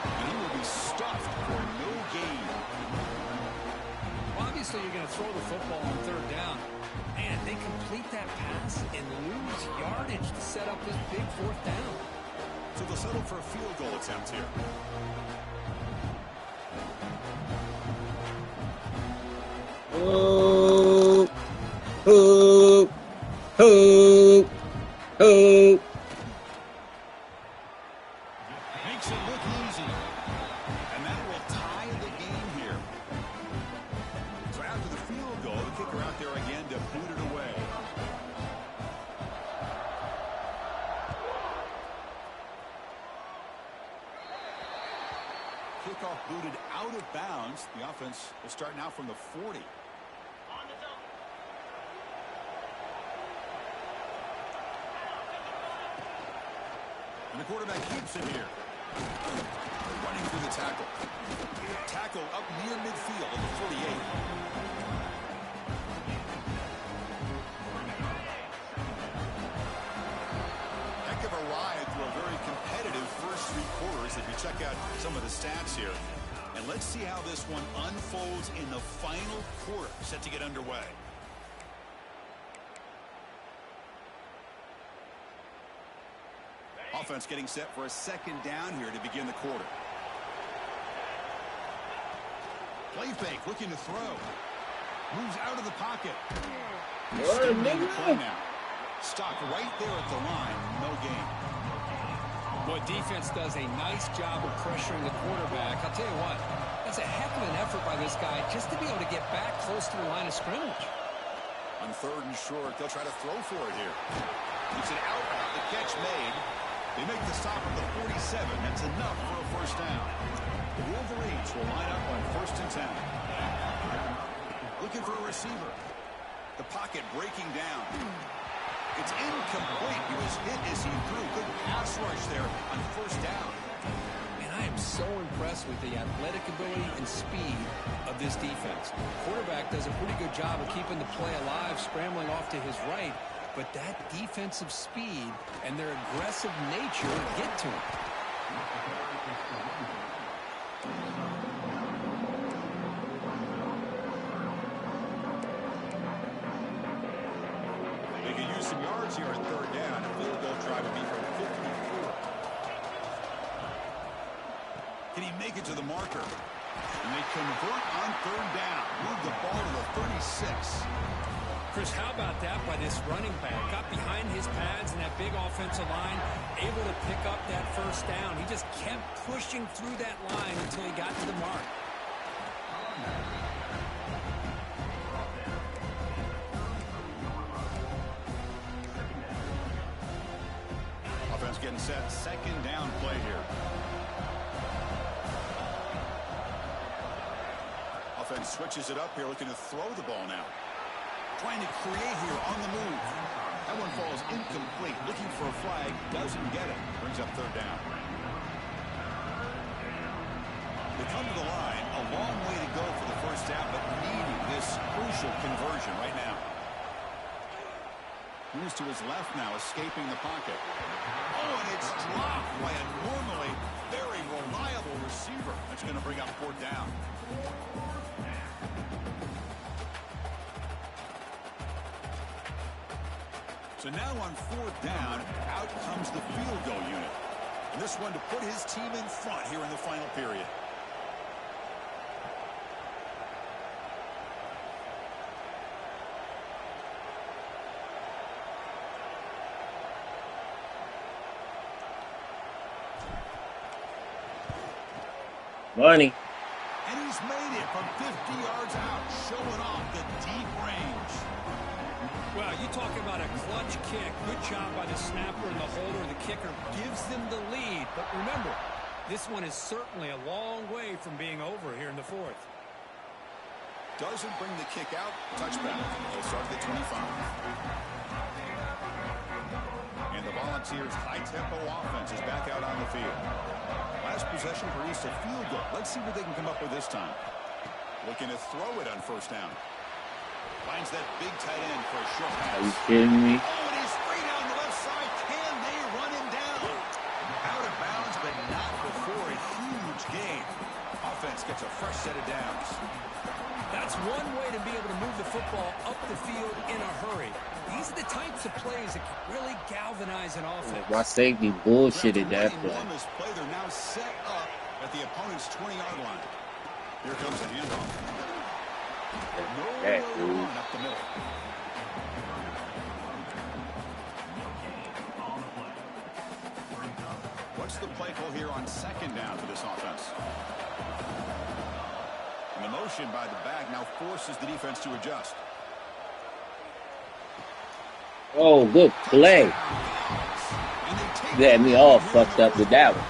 And he will be stuffed for no gain. Well, obviously, you're going to throw the football on third down. Man, they complete that pass and lose yardage to set up this big fourth down. So they'll settle for a field goal attempt here. Oh, oh, oh. Oh. Makes it look easy. And that will tie the game here. So after the field goal, the kicker out there again to boot it away. Kickoff booted out of bounds. The offense will start now from the 40. And the quarterback keeps it here. Running through the tackle. Tackle up near midfield at the 48. Heck of a ride through a very competitive first three quarters as we check out some of the stats here. And let's see how this one unfolds in the final quarter set to get underway. Offense getting set for a second down here to begin the quarter. Play fake, looking to throw. Moves out of the pocket. Play now. Stopped right there at the line. No gain. Boy, defense does a nice job of pressuring the quarterback. I'll tell you what, that's a heck of an effort by this guy just to be able to get back close to the line of scrimmage. On third and short, they'll try to throw for it here. Keeps it out. The catch made. They make the stop at the 47. That's enough for a first down. The Wolverines will line up on 1st and 10. Looking for a receiver. The pocket breaking down. It's incomplete. He was hit as he threw. Good pass rush there on 1st down. And I am so impressed with the athletic ability and speed of this defense. Quarterback does a pretty good job of keeping the play alive, scrambling off to his right. But that defensive speed and their aggressive nature get to him. They can use some yards here at third down. A field goal try to be from 54. Can he make it to the marker? And they convert on third down. Move the ball to the 36. Chris, how about that by this running back? Got behind his pads and that big offensive line, able to pick up that first down. He just kept pushing through that line until he got to the mark. Offense getting set. Second down play here. Offense switches it up here, looking to throw the ball now. Trying to create here on the move. That one falls incomplete. Looking for a flag. Doesn't get it. Brings up third down. They come to the line. A long way to go for the first down, but needing this crucial conversion right now. Moves to his left now, escaping the pocket. Oh, and it's dropped by a normally receiver. That's going to bring up fourth down. So now on fourth down, out comes the field goal unit. And this one to put his team in front here in the final period. Money. And he's made it from 50 yards out, showing off the deep range. Well, you talk about a clutch kick. Good job by the snapper and the holder. The kicker gives them the lead. But remember, this one is certainly a long way from being over here in the fourth. Doesn't bring the kick out. Touchback. They'll start at the 25. And the Volunteers' high-tempo offense is back out on the field. Last possession produced a field goal. Let's see what they can come up with this time. Looking to throw it on first down. Finds that big tight end for a short pass. Are you kidding me? Oh, and he's free down the left side. Can they run him down? Out of bounds, but not before a huge gain. Offense gets a fresh set of downs. That's one way to be able to move the football up the field in a hurry. These are the types of plays that can really galvanize an offense. My safety bullshitted that play. They're now set up at the opponent's 20-yard line. Here comes the handoff. That dude. Up the middle. What's the play call here on second down for this offense? And the motion by the back now forces the defense to adjust. Oh, good play. Got me all fucked up with that one.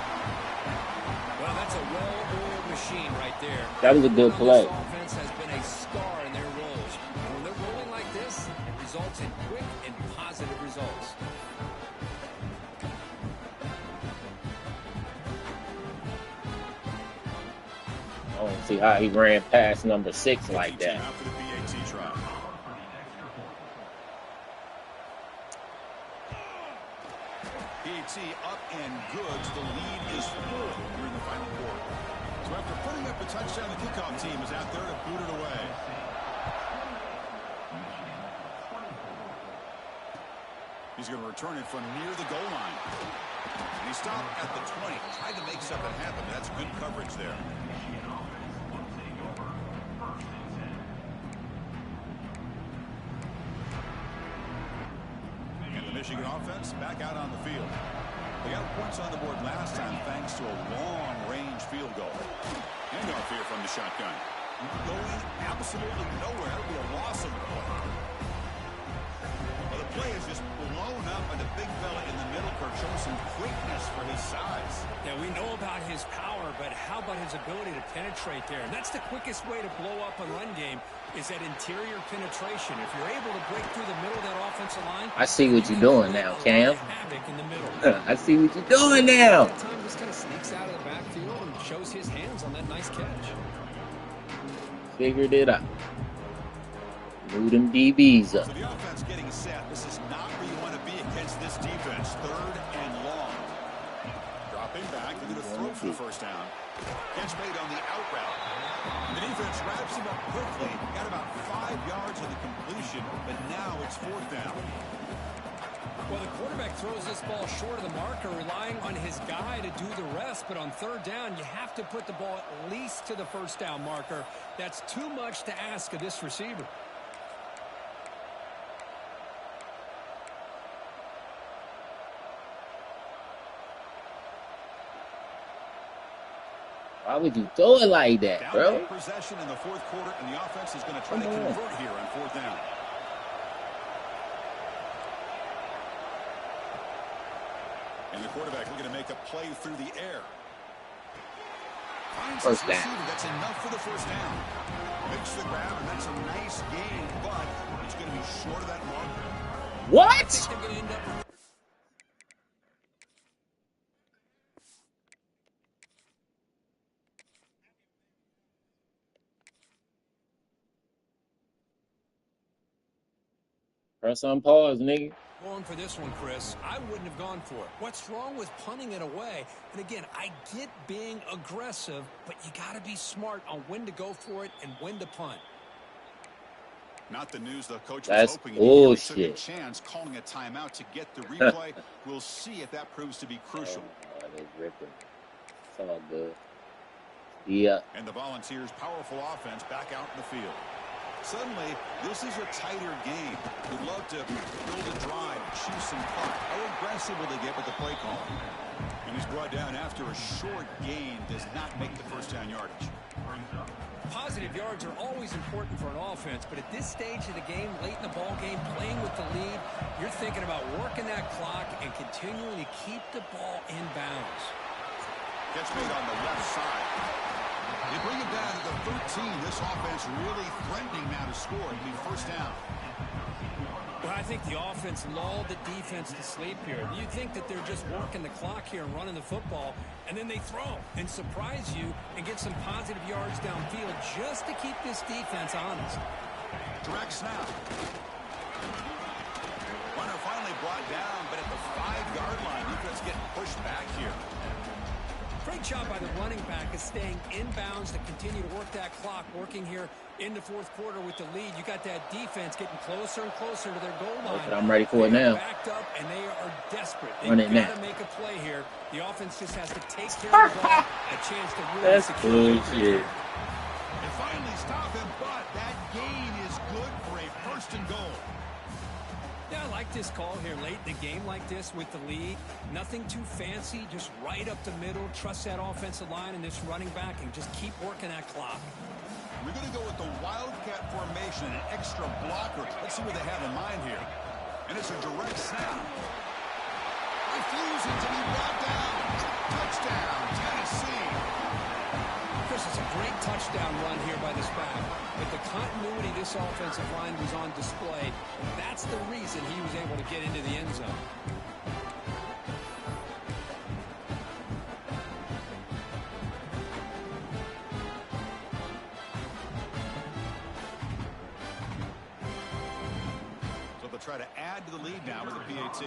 Well, that's a well-oiled machine right there. That was a good play. This offense has been a star in their roles. And when they're rolling like this, it results in quick and positive results. I don't see how he ran past number 6 like that. PAT up and good. The lead is full here in the final quarter. So after putting up a touchdown, the kickoff team is out there to boot it away. He's going to return it from near the goal line. And he stopped at the 20. Tried to make something happen. That's good coverage there. And the Michigan offense back out on the field. They got points on the board last time thanks to a long-range field goal. Handoff here from the shotgun. Going absolutely nowhere. That'll be a loss of the play. Well, the play is just blown up by the big fella in the middle. Kirk showing some quickness for his size. Yeah, we know about his power, but how about his ability to penetrate there? And that's the quickest way to blow up a run game is that interior penetration. If you're able to break through the middle of that offensive line, I see what you're doing now, Cam. Havoc in the middle. I see what you're doing now. That time just kind of sneaks out of the backfield and shows his hands on that nice catch. Figured it out. Move them DBs up. So the offense getting set. This is not where you want to be against this defense. Third and long. Dropping back. They're going to throw for the first down. Catch made on the out route. The defense wraps him up quickly. Got about 5 yards of the completion, but now it's fourth down. Well, the quarterback throws this ball short of the marker, relying on his guy to do the rest. But on third down, you have to put the ball at least to the first down marker. That's too much to ask of this receiver. Why would you throw it like that, Down bro? possession in the fourth quarter, and the offense is going to try to convert here on fourth down. And the quarterback looking to make a play through the air. Finds First his down. receiver. That's enough for the first down. Makes the grab, and that's a nice gain, but it's going to be short of that marker. What? Press on pause, nigga. Going for this one, Chris. I wouldn't have gone for it. What's wrong with punting it away? And again, I get being aggressive, but you got to be smart on when to go for it and when to punt. Not the news the coach That's was hoping. bullshit. He took a chance calling a timeout to get the replay. We'll see if that proves to be crucial. Oh, they're ripping. It's all good. Yeah. And the Volunteers' powerful offense back out in the field. Suddenly, this is a tighter game. We'd love to build a drive, choose some clock. How aggressive will they get with the play call? And he's brought down after a short gain, does not make the first down yardage. Positive yards are always important for an offense, but at this stage of the game, late in the ball game, playing with the lead, you're thinking about working that clock and continuing to keep the ball in bounds. Catch made on the left side. They bring it down to the 13. This offense really threatening now to score. It'll be first down. Well, I think the offense lulled the defense to sleep here. You think that they're just working the clock here and running the football, and then they throw and surprise you and get some positive yards downfield just to keep this defense honest. Direct snap. Runner finally brought down, but at the 5-yard line, defense getting pushed back here. Great job by the running back is staying inbounds to continue to work that clock, working here in the fourth quarter with the lead. You got that defense getting closer and closer to their goal line. But I'm ready for it now. Backed up, and they are desperate. Run it They've now. got to make a play here. The offense just has to take care of the ball. A chance to really That's secure bullshit. And finally stop him, but that gain is good for a first and goal. Yeah, I like this call here late in the game like this with the lead. Nothing too fancy, just right up the middle. Trust that offensive line and this running back and just keep working that clock. We're going to go with the Wildcat formation, an extra blocker. Let's see what they have in mind here. And it's a direct snap. Refusing to be brought down. Touchdown, Tennessee. Chris, it's a great touchdown run here by this back. With the continuity this offensive line was on display, that's the reason he was able to get into the end zone. So they'll try to add to the lead now with the PAT.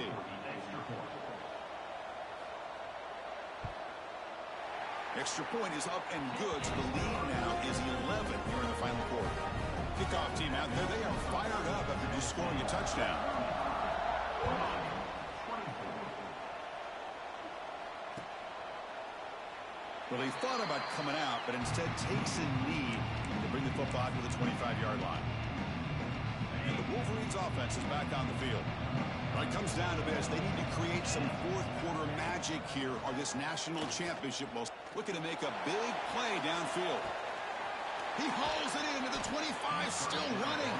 Extra point is up and good, so the lead now is 11 here in the final quarter. Kickoff team out there, they are fired up after just scoring a touchdown. Well, he thought about coming out, but instead takes a knee to bring the football to the 25-yard line. And the Wolverines offense is back on the field. Well, it comes down to this. They need to create some fourth-quarter magic here or this national championship will looking to make a big play downfield. He hauls it into the 25, still running.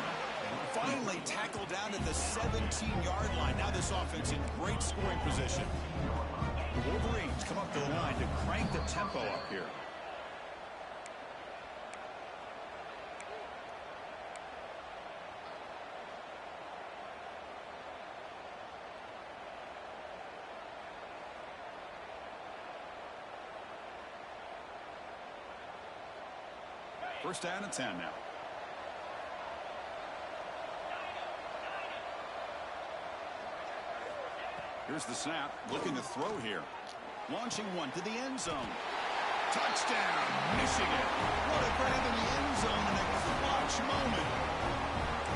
Finally tackled down at the 17-yard line. Now this offense in great scoring position. The Wolverines come up the line to crank the tempo up here. First down and 10 now. Here's the snap. Looking to throw here. Launching one to the end zone. Touchdown, Michigan. What a grab in the end zone in a clutch moment.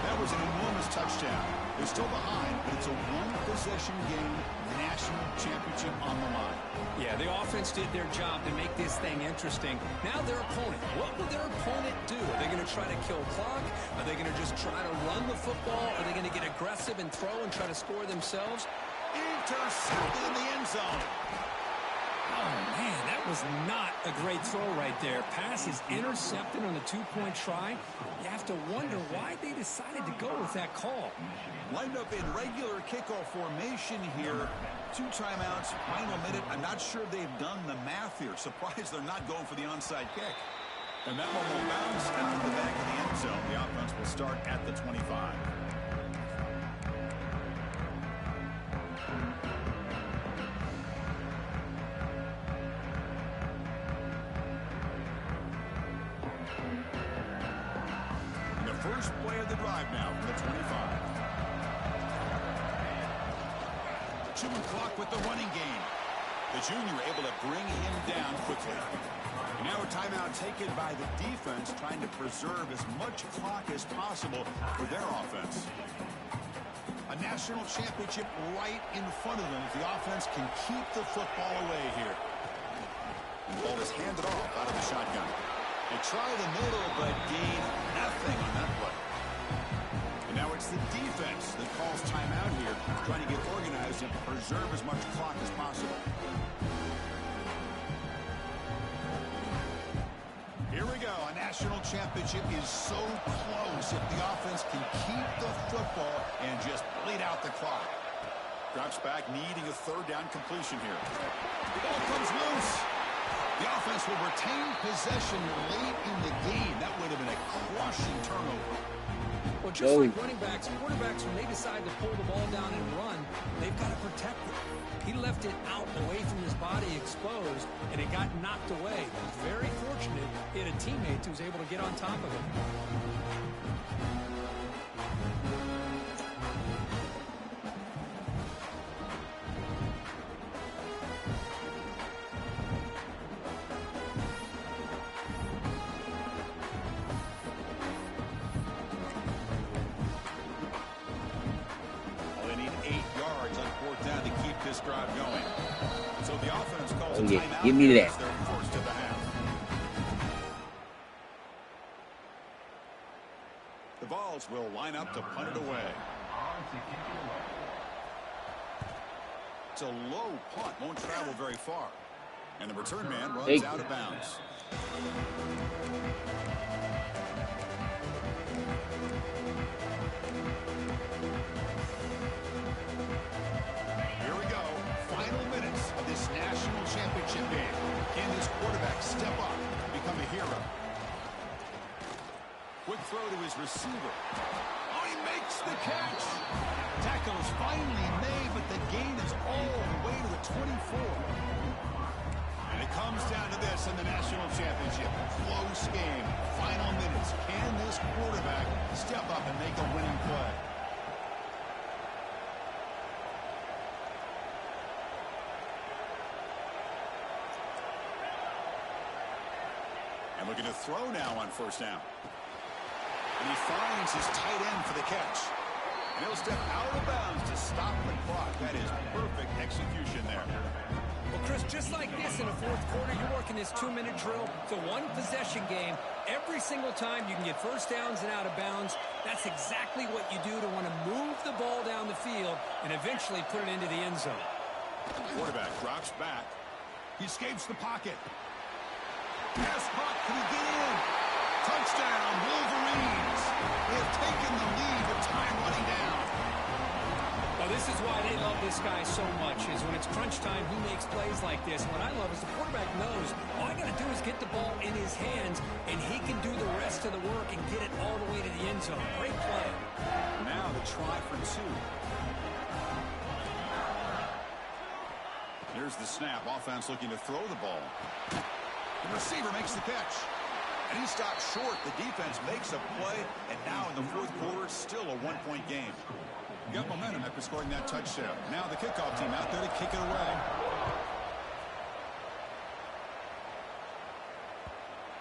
That was an enormous touchdown. They're still behind, but it's a one-possession game. National championship on the line. Yeah, the offense did their job to make this thing interesting. Now their opponent. What will their opponent do? Are they going to try to kill clock? Are they going to just try to run the football? Are they going to get aggressive and throw and try to score themselves? Intercepted in the end zone. Oh, man, that was not a great throw right there. Pass is intercepted on the two-point try. You have to wonder why they decided to go with that call. Lined up in regular kickoff formation here. 2 timeouts, final minute. I'm not sure they've done the math here. Surprised they're not going for the onside kick. And that one will bounce out of the back of the end zone. The offense will start at the 25. And the first play of the drive now from the 25. chewing clock with the running game. The junior able to bring him down quickly. And now a timeout taken by the defense, trying to preserve as much clock as possible for their offense. A national championship right in front of them if the offense can keep the football away here. And the ball is handed off out of the shotgun. They try the middle, but gain nothing on that play. And now it's the defense that calls timeout here, trying to get organized and preserve as much clock as possible. Here we go. A national championship is so close if the offense can keep the football and just bleed out the clock. Drops back, needing a third down completion here. The ball comes loose. The offense will retain possession late in the game. That would have been a crushing turnover. Well, just like running backs, quarterbacks, when they decide to pull the ball down and run, they've got to protect it. He left it out away from his body exposed, and it got knocked away. He was very fortunate he had a teammate who was able to get on top of it. This drive going. So the offense calls a yeah, timeout. give me that. They're forced to the half. The Vols will line up to punt it away. It's a low punt, won't travel very far. And the return man runs out of bounds. National championship game. Can this quarterback step up and become a hero? Quick throw to his receiver. Oh, he makes the catch. Tackle is finally made, but the gain is all the way to the 24. And it comes down to this in the national championship. Close game. Final minutes. Can this quarterback step up and make a winning play? Looking to throw now on first down. And he finds his tight end for the catch. And he'll step out of bounds to stop the clock. That is perfect execution there. Well, Chris, just like this in the fourth quarter, you're working this 2-minute drill. It's a one-possession game. Every single time you can get first downs and out of bounds. That's exactly what you do to want to move the ball down the field and eventually put it into the end zone. Quarterback drops back. He escapes the pocket. Pass caught. Can he get in? Touchdown, Wolverines. They have taken the lead with time running down. Well, this is why they love this guy so much, is when it's crunch time, he makes plays like this. What I love is the quarterback knows all I got to do is get the ball in his hands, and he can do the rest of the work and get it all the way to the end zone. Great play. Now the try for two. Here's the snap. Offense looking to throw the ball. The receiver makes the catch. And he stops short. The defense makes a play. And now in the fourth quarter, still a one-point game. You got momentum after scoring that touchdown. Now the kickoff team out there to kick it away.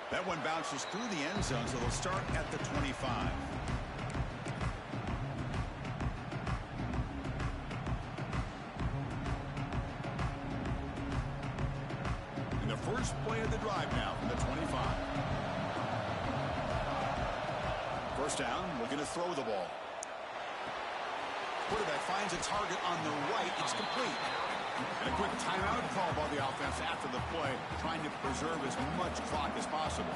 That one bounces through the end zone, so they'll start at the 25. First play of the drive now from the 25. First down, looking to throw the ball. Quarterback finds a target on the right. It's complete. And a quick timeout call by the offense after the play, trying to preserve as much clock as possible.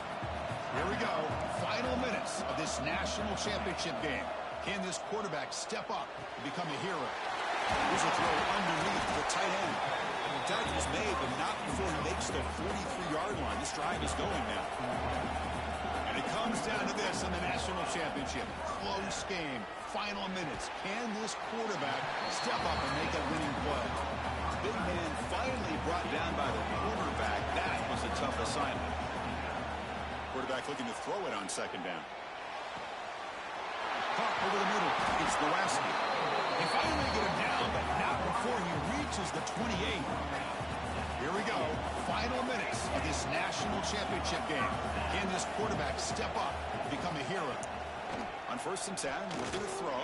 Here we go. Final minutes of this national championship game. Can this quarterback step up and become a hero? Here's a throw underneath the tight end. The tackle is made, but not before he makes the 43-yard line. This drive is going now. And it comes down to this in the national championship. Close game. Final minutes. Can this quarterback step up and make a winning play? Big man finally brought down by the quarterback. That was a tough assignment. Quarterback looking to throw it on second down. Caught over the middle. It's Nowacki. They finally get him down, but not before he reaches the 28. Here we go. Final minutes of this national championship game. Can this quarterback step up and become a hero? On 1st and 10, looking to throw.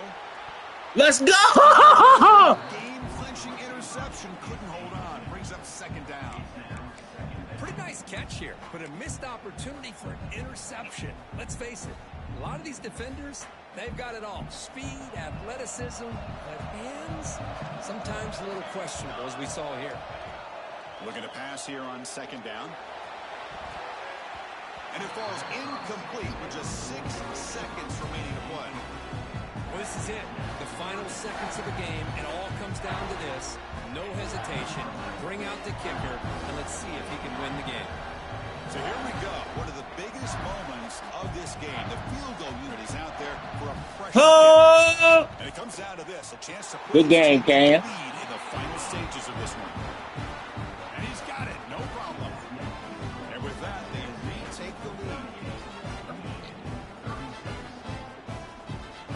Let's go! Game-clinching interception. Couldn't hold on. Brings up 2nd down. Pretty nice catch here, but a missed opportunity for an interception. Let's face it, a lot of these defenders, they've got it all. Speed, athleticism, but hands, sometimes a little questionable, as we saw here. Looking to pass here on 2nd down. And it falls incomplete with just 6 seconds remaining to play. Well, this is it. The final seconds of the game. It all comes down to this. No hesitation. Bring out the kicker, and let's see if he can win the game. So here we go. One of the biggest moments of this game. The field goal unit is out there for a pressure Oh! And it comes down to this. A chance to Good game, Cam. lead in the final stages of this one. And he's got it. No problem. And with that, they retake the lead.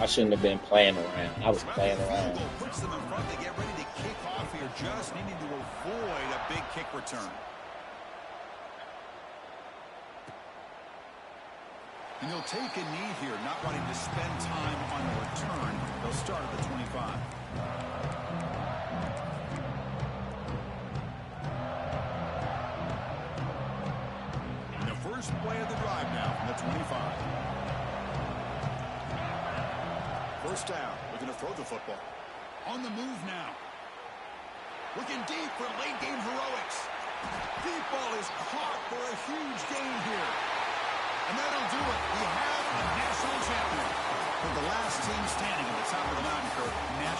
I shouldn't have been playing around. I was playing The field around. goal puts them in front. They get ready to kick off here, just needing to avoid a big kick return. And they'll take a knee here, not wanting to spend time on a return. They'll start at the 25. And the first play of the drive now from the 25. 1st down. We're going to throw the football. On the move now. Looking deep for late game heroics. Deep ball is caught for a huge gain here. And that'll do it. We have a national champion. For the last team standing at the top of the mountain, Kirk.